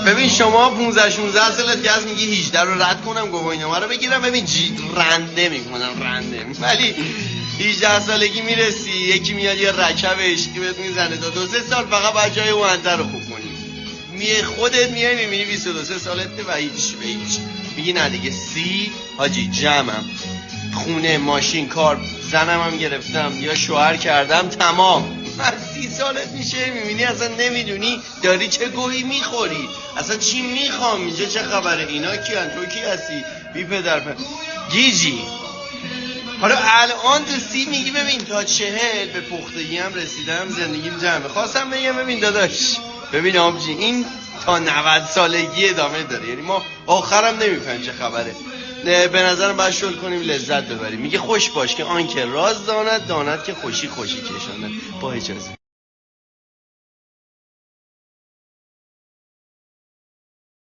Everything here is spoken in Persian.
ببین شما 15 16 سالت که از میگی 18 رو رد کنم گواهینامه رو بگیرم، ببین رنده میکنم رنده، ولی 18 سالگی میرسی یکی میاد یه رکب عشقی بهت میزنه تا 2 3 سال فقط باید جای اون انتر رو خوب کنی. خودت میای میبینی 22 3 سالته و هیچ به هیچ میگی نه دیگه حاجی جمعم، خونه ماشین کار زنم هم گرفتم یا شوهر کردم تمام. از 30 سالت میشه میبینی اصلا نمیدونی داری چه گویی میخوری، اصلا چی میخوام اینجا چه خبره، اینا کیان تو کی هستی بی پدر گیجی. حالا الان تو 30 میگی ببین تا 40 به پختگی هم رسیدم زندگیم جمعه. خواستم بگم ببین داداش ببین آبجی این تا 90 سالگی ادامه داره، یعنی ما آخرم نمیفهمیم چه خبره. به نظرم باید شل کنیم لذت ببریم. میگه خوش باش که آن که راز داند که خوشی کشاند. با اجازه.